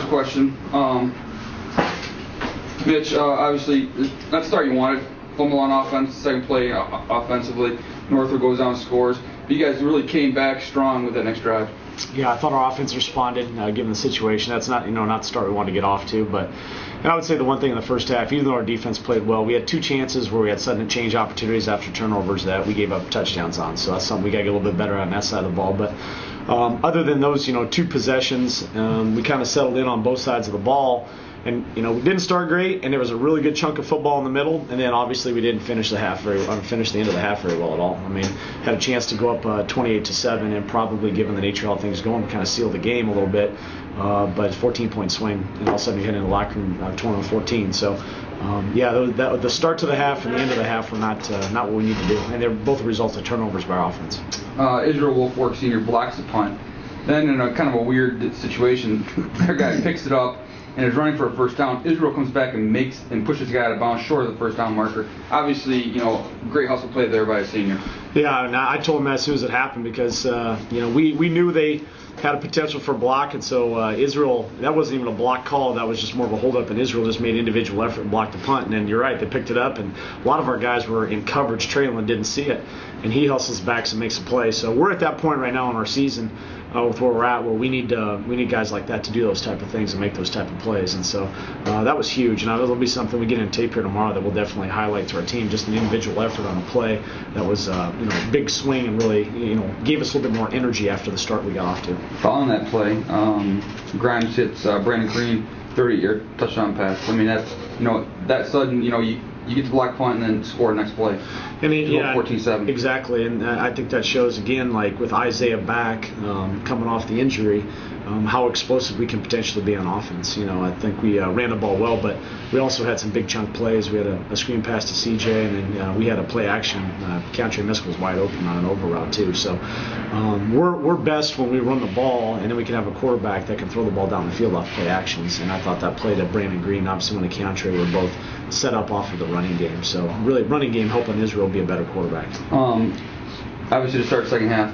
question. Mitch, obviously, not the start you wanted. Fumble on offense, second play offensively. Northwood goes down and scores. But you guys really came back strong with that next drive. Yeah, I thought our offense responded given the situation. That's not not the start we wanted to get off to, but I would say the one thing in the first half, even though our defense played well, we had 2 chances where we had sudden change opportunities after turnovers that we gave up touchdowns on. So that's something we got to get a little bit better on that side of the ball. But other than those 2 possessions, we kind of settled in on both sides of the ball. And we didn't start great, and there was a really good chunk of football in the middle, and then obviously we didn't finish the end of the half very well at all. I mean, had a chance to go up 28-7, and probably, given the nature of how things going, kind of seal the game a little bit. But 14-point swing, and all of a sudden you head in the locker room 21-14. So, the start to the half and the end of the half were not what we need to do, and they're both the results of turnovers by our offense. Israel Wolfwork Sr. blocks the punt. Then in a kind of a weird situation, their guy picks it up and is running for a first down. Israel comes back and pushes the guy out of bounds short of the first down marker. Obviously, great hustle play there by a senior. Yeah, and I told him as soon as it happened because we knew they had a potential for a block, and so Israel, that wasn't even a block call, that was just more of a hold-up, and Israel just made individual effort and blocked the punt. And then you're right, they picked it up, and a lot of our guys were in coverage trailing and didn't see it, and he hustles back and makes a play. So we're at that point right now in our season with where we're at, where we need guys like that to do those type of things and make those type of plays. And so that was huge, and that'll be something we get in tape here tomorrow that we'll definitely highlight to our team, just an individual effort on a play that was big swing and really gave us a little bit more energy after the start we got off to. Following that play, Grimes hits Brandon Green 30-yard touchdown pass. I mean, that's that sudden you get to block punt and then score next play. I mean, 14-7. Exactly, and I think that shows again, like with Isaiah back coming off the injury, how explosive we can potentially be on offense. I think we ran the ball well, but we also had some big chunk plays. We had a screen pass to CJ, and then we had a play action. Country Misk was wide open on an over route too. So we're best when we run the ball, and then we can have a quarterback that can throw the ball down the field off play actions. And I thought that play to Brandon Green, obviously when the Country were both set up off of the running game. So really, running game helping Israel be a better quarterback. Obviously to start second half,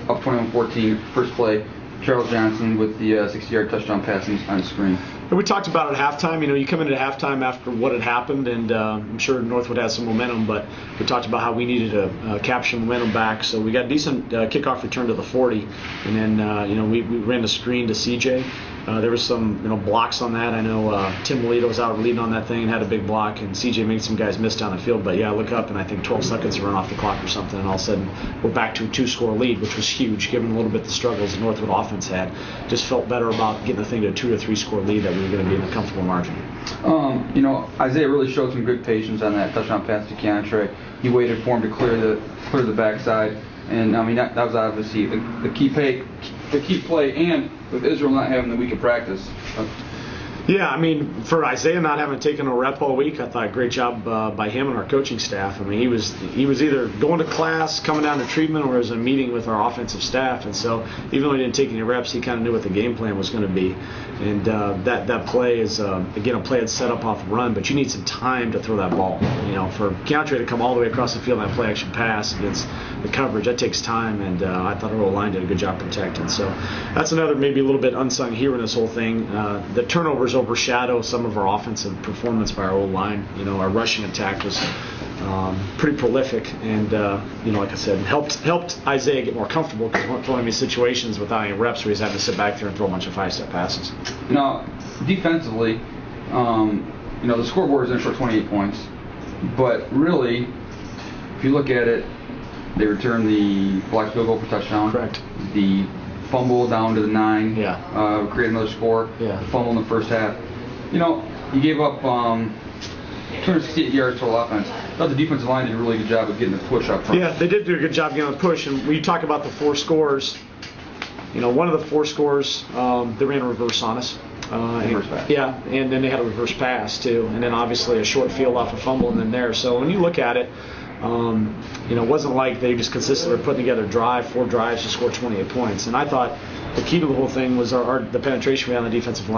up 21-14, first play, Charles Johnson with the 60-yard touchdown pass on the screen. And we talked about it at halftime. You come into halftime after what had happened, and I'm sure Northwood had some momentum, but we talked about how we needed to capture momentum back. So we got a decent kickoff return to the 40, and then we ran the screen to CJ. There was some blocks on that. I know Tim Melito was out leading on that thing and had a big block, and CJ made some guys miss down the field. But yeah, I look up and I think 12 seconds to run off the clock or something, and all of a sudden we're back to a 2-score lead, which was huge given a little bit the struggles the Northwood offense had. Just felt better about getting the thing to a 2 or 3-score lead that we were going to be in a comfortable margin. Isaiah really showed some good patience on that touchdown pass to Keontre. He waited for him to clear the backside, and I mean that was obviously the key play, and with Israel not having the week of practice. Yeah, I mean, for Isaiah not having taken a rep all week, I thought great job by him and our coaching staff. I mean, he was either going to class, coming down to treatment, or was in a meeting with our offensive staff. And so even though he didn't take any reps, he kind of knew what the game plan was going to be. And that play is, again, a play that's set up off the run, but you need some time to throw that ball. For Keontre to come all the way across the field on that play action pass against the coverage, that takes time, and I thought our O-line did a good job protecting. So that's another maybe a little bit unsung hero in this whole thing. The turnovers overshadow some of our offensive performance by our O-line. Our rushing attack was pretty prolific, and like I said, helped Isaiah get more comfortable because we weren't throwing me situations without any reps where he's having to sit back there and throw a bunch of 5-step passes. Now, defensively, the scoreboard is in for 28 points, but really, if you look at it, they return the blocked field goal for touchdown. Correct. The fumble down to the 9. Yeah. Create another score. Yeah. The fumble in the first half. You gave up 268 yards total offense. I thought the defensive line did a really good job of getting the push up front. Yeah, they did do a good job getting the push. And when you talk about the 4 scores, one of the 4 scores, they ran a reverse on us. Reverse pass. Yeah, and then they had a reverse pass too, and then obviously a short field off a fumble and then there. So when you look at it, it wasn't like they just consistently were putting together 4 drives to score 28 points. And I thought the key to the whole thing was the penetration we had on the defensive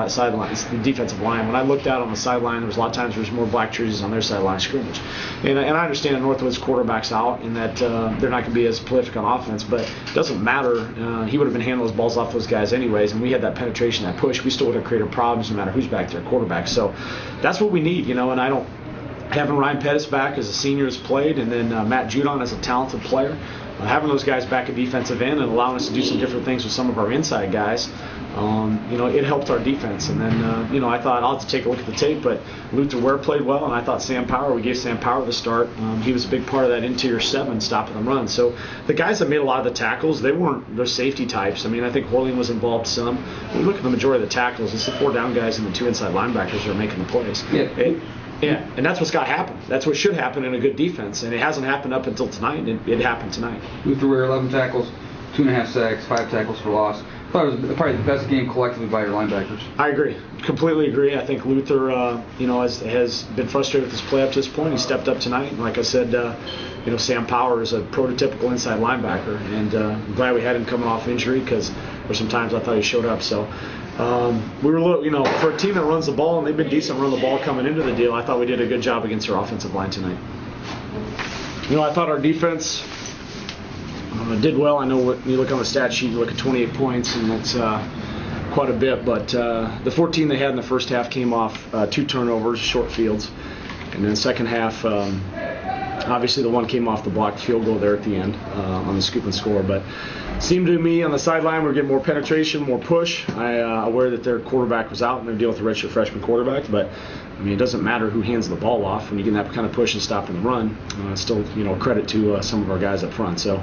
line. When I looked out on the sideline, there was a lot of times there was more black jerseys on their sideline scrimmage. And I understand that Northwood's quarterback's out and that they're not going to be as prolific on offense, but it doesn't matter. He would have been handling those balls off those guys anyways, and we had that penetration, that push. We still would have created problems no matter who's back there, quarterback. So that's what we need, and having Ryan Pettis back as a senior has played, and then Matt Judon as a talented player. Having those guys back at defensive end and allowing us to do some different things with some of our inside guys, it helped our defense. And then, I thought I'll have to take a look at the tape, but Luther Ware played well, and I thought we gave Sam Power the start. He was a big part of that interior 7 stopping the run. So the guys that made a lot of the tackles, they weren't their safety types. I mean, I think Horling was involved some. When you look at the majority of the tackles, it's the 4 down guys and the 2 inside linebackers that are making the plays. Yeah, and that's what's got to happen. That's what should happen in a good defense, and it hasn't happened up until tonight. It happened tonight. Luther Ware, 11 tackles, 2.5 sacks, 5 tackles for loss. I thought it was probably the best game collectively by your linebackers. I agree. Completely agree. I think Luther, has been frustrated with his play up to this point. He stepped up tonight. And like I said, Sam Power is a prototypical inside linebacker, and I'm glad we had him coming off injury because there's some times I thought he showed up. So we were a little, for a team that runs the ball, and they've been decent run the ball coming into the deal, I thought we did a good job against our offensive line tonight. I thought our defense did well. I know when you look on the stat sheet, you look at 28 points, and that's quite a bit. But the 14 they had in the first half came off 2 turnovers, short fields. And then the second half, obviously the one came off the blocked field goal there at the end on the scoop and score. But it seemed to me on the sideline we're getting more penetration, more push. Aware that their quarterback was out and they're dealing with a redshirt freshman quarterback. But, it doesn't matter who hands the ball off when you get that kind of push and stopping the run. Still, credit to some of our guys up front. So,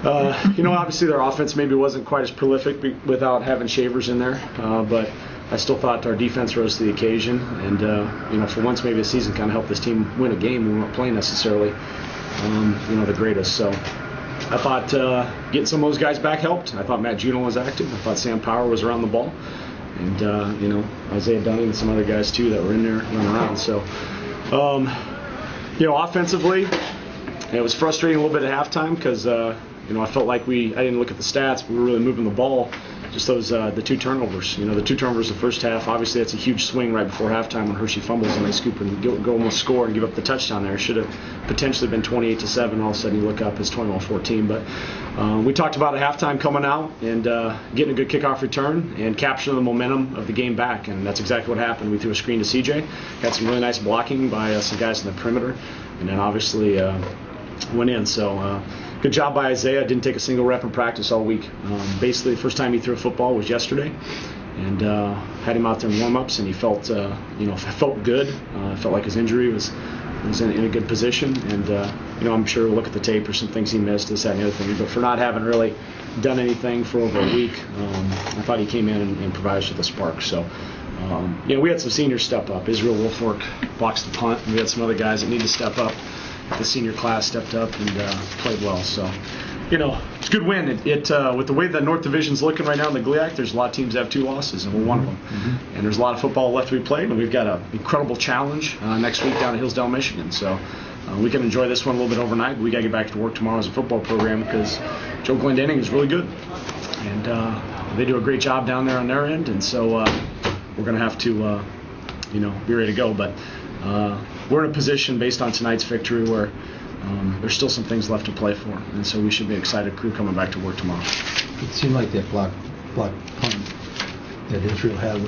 obviously their offense maybe wasn't quite as prolific without having Shavers in there. But I still thought our defense rose to the occasion. And, for once maybe a season kind of helped this team win a game. We weren't playing necessarily, the greatest. So I thought getting some of those guys back helped. I thought Matt Judon was active. I thought Sam Power was around the ball. And, Isaiah Dunning and some other guys, too, that were in there running around. So, offensively, it was frustrating a little bit at halftime because, I felt like I didn't look at the stats, but we were really moving the ball. Just those, the 2 turnovers. The 2 turnovers the first half, obviously that's a huge swing right before halftime when Hershey fumbles and they scoop and go almost score and give up the touchdown there. It should have potentially been 28-7. All of a sudden you look up, it's 21-14. But we talked about at halftime coming out and getting a good kickoff return and capturing the momentum of the game back. And that's exactly what happened. We threw a screen to CJ, had some really nice blocking by some guys in the perimeter, and then obviously went in. So good job by Isaiah. Didn't take a single rep in practice all week. Basically, the first time he threw a football was yesterday, and had him out there in warm-ups, and he felt, felt good. Felt like his injury was in a good position, and I'm sure we'll look at the tape or some things he missed, this, that, and the other thing. But for not having really done anything for over a week, I thought he came in and provided us with a spark. So. We had some seniors step up. Israel Wolfwork blocks the punt, and we had some other guys that need to step up. The senior class stepped up and played well. So, it's a good win. With the way that North Division's looking right now in the GLIAC, there's a lot of teams that have 2 losses, and we're one of them. Mm-hmm. And there's a lot of football left to be played, and we've got an incredible challenge next week down at Hillsdale, Michigan. So we can enjoy this one a little bit overnight, but we got to get back to work tomorrow as a football program because Joe Glendenning is really good. And they do a great job down there on their end, and so we're going to have to, be ready to go. But we're in a position based on tonight's victory where there's still some things left to play for, and so we should be excited crew coming back to work tomorrow. It seemed like that block punt that Israel had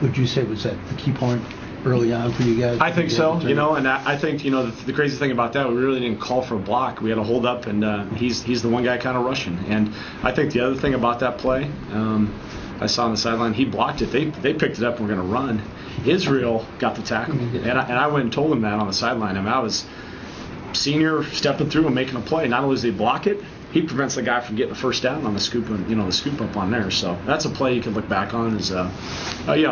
would you say was that the key point early on for you guys? I think so, and I think, the crazy thing about that, we really didn't call for a block. We had a hold up, and he's the one guy kind of rushing. And I think the other thing about that play, I saw on the sideline, he blocked it. They picked it up and were going to run. Israel got the tackle, and I went and told him that on the sideline. I was senior stepping through and making a play. Not only does he block it, he prevents the guy from getting the first down on the scoop, the scoop up on there. So that's a play you can look back on as a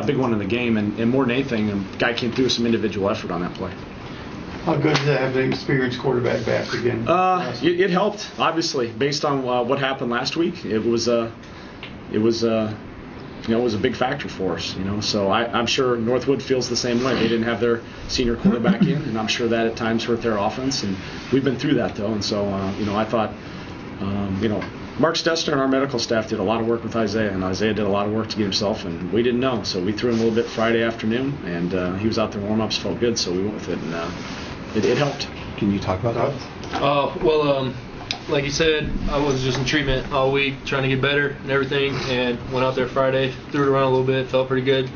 big one in the game, and more than anything, the guy came through with some individual effort on that play. How good is it to have the experienced quarterback back again? It helped, obviously, based on what happened last week. It was a big factor for us, So I'm sure Northwood feels the same way. They didn't have their senior quarterback in, and I'm sure that at times hurt their offense. And we've been through that, though. And so, I thought, Mark Stessner and our medical staff did a lot of work with Isaiah, and Isaiah did a lot of work to get himself, and we didn't know. So we threw him a little bit Friday afternoon, and he was out there warm-ups, felt good, so we went with it, and it helped. Can you talk about that? Like you said, I was just in treatment all week trying to get better and everything, and went out there Friday, threw it around a little bit, felt pretty good,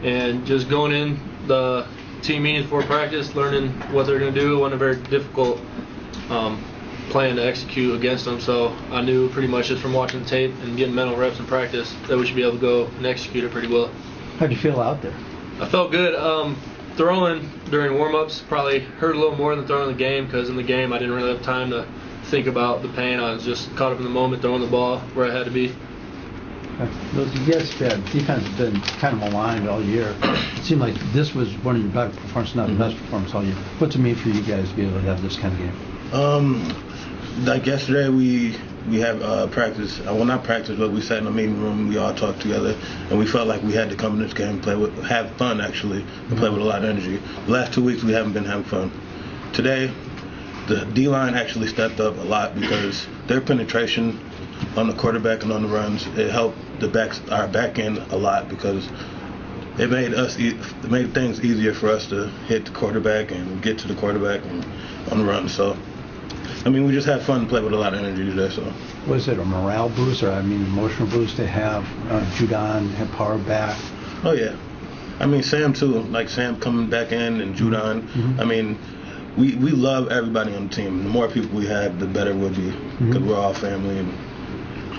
and just going in the team meeting before practice, learning what they're going to do. It wasn't a very difficult plan to execute against them, so I knew pretty much just from watching the tape and getting mental reps in practice that we should be able to go and execute it pretty well. How'd you feel out there? I felt good. Throwing during warm-ups probably hurt a little more than throwing in the game, because in the game I didn't really have time to think about the pain. I was just caught up in the moment, throwing the ball where I had to be. You guys' defense has been kind of maligned all year. It seemed like this was one of your better performances, not the best performance all year. What's it mean for you guys to be able to have this kind of game? Like yesterday, we have practice. Well, not practice, but we sat in a meeting room. We all talked together, and we felt like we had to come in this game, have fun actually, and play with a lot of energy. The last 2 weeks, we haven't been having fun. Today, the D-line actually stepped up a lot because their penetration on the quarterback and on the runs, it helped our back end a lot, because it made things easier for us to hit the quarterback and get to the quarterback and on the run. So, I mean, we just had fun and played with a lot of energy today. So, was it a morale boost, or emotional boost to have Judon have power back? Oh yeah, I mean Sam too. Like Sam coming back in and Judon. Mm-hmm. I mean, we love everybody on the team. The more people we have, the better we'll be, because we're all family. And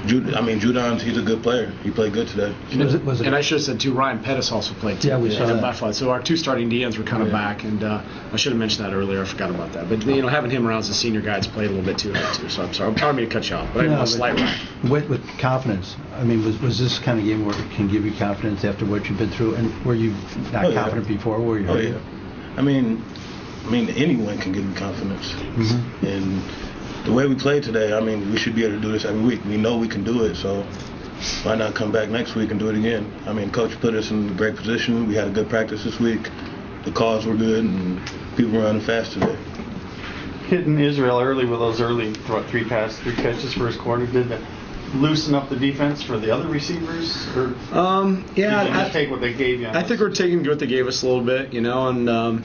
Judon, he's a good player. He played good today. So. And I should have said, too, Ryan Pettis also played, too. Yeah, we saw that. So our two starting DNs were kind of back, and I should have mentioned that earlier. I forgot about that. But, having him around as a senior guy has played a little bit too hard, too. So I'm sorry. I'm trying to cut you off, but I have a slight right. With confidence, I mean, was this kind of game where it can give you confidence after what you've been through? And were you not confident before? Were you? Oh, yeah. I mean, anyone can give you confidence. Mm-hmm. And the way we played today, I mean, we should be able to do this every week. We know we can do it, so why not come back next week and do it again? I mean, Coach put us in a great position. We had a good practice this week. The calls were good, and people were running fast today. Hitting Israel early with those three catches first quarter, did that loosen up the defense for the other receivers? Or did you just take what they gave you? I think we're taking what they gave us a little bit, and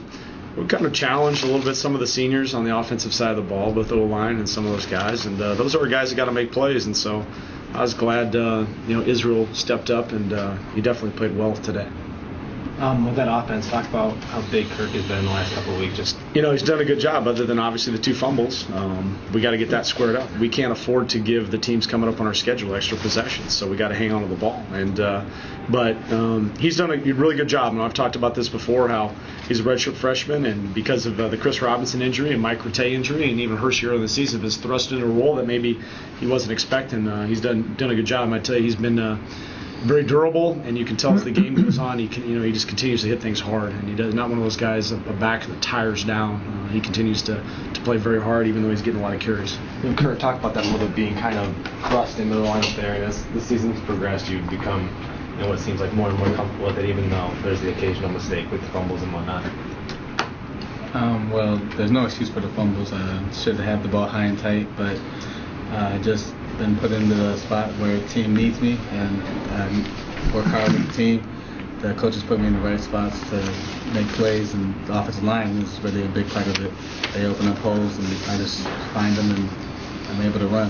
we kind of challenged a little bit some of the seniors on the offensive side of the ball, both the O-line and some of those guys. And those are guys that got to make plays. And so I was glad, Israel stepped up, and he definitely played well today. With that offense, talk about how big Kirk has been in the last couple of weeks. Just he's done a good job, other than obviously the 2 fumbles. We got to get that squared up. We can't afford to give the teams coming up on our schedule extra possessions, so we got to hang on to the ball. And but he's done a really good job. And I've talked about this before, how he's a redshirt freshman, and because of the Chris Robinson injury and Mike Rattay injury, and even Hirsch earlier in the season, has thrust into a role that maybe he wasn't expecting. He's done a good job. I tell you, he's been very durable, and you can tell as the game goes on, he just continues to hit things hard, and he does not one of those guys a back that tires down. He continues to play very hard, even though he's getting a lot of carries. And Kurt, talk about that a little bit, being kind of thrust into the lineup there, and as the season's progressed, you've become what seems like more and more comfortable with it, even though there's the occasional mistake with the fumbles and whatnot. Well, there's no excuse for the fumbles. Should have had the ball high and tight, but just been put into the spot where the team needs me, and I work hard with the team. The coaches put me in the right spots to make plays, and the offensive line is really a big part of it. They open up holes, and I just find them, and I'm able to run.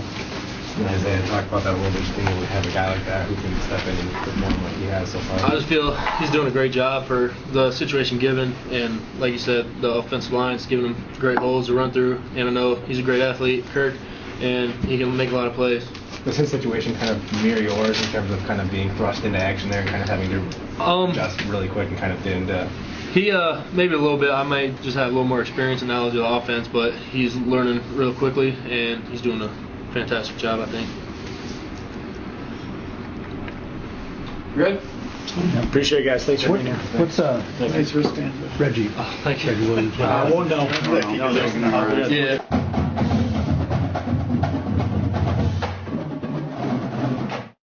And Isaiah, talk about that a little bit, being able to have a guy like that who can step in and perform like he has so far. I just feel he's doing a great job for the situation given, and like you said, the offensive line's giving him great holes to run through, and I know he's a great athlete, Kirk, and he can make a lot of plays. Does his situation kind of mirror yours in terms of kind of being thrust into action there and kind of having to adjust really quick and kind of fit into? He maybe a little bit. I might just have a little more experience and knowledge of the offense, but he's learning real quickly, and he's doing a fantastic job, I think. Good? Yeah, appreciate it, guys. Thanks for being here. What's Reggie? Oh, thank you. Reggie Williams. I won't know. Yeah.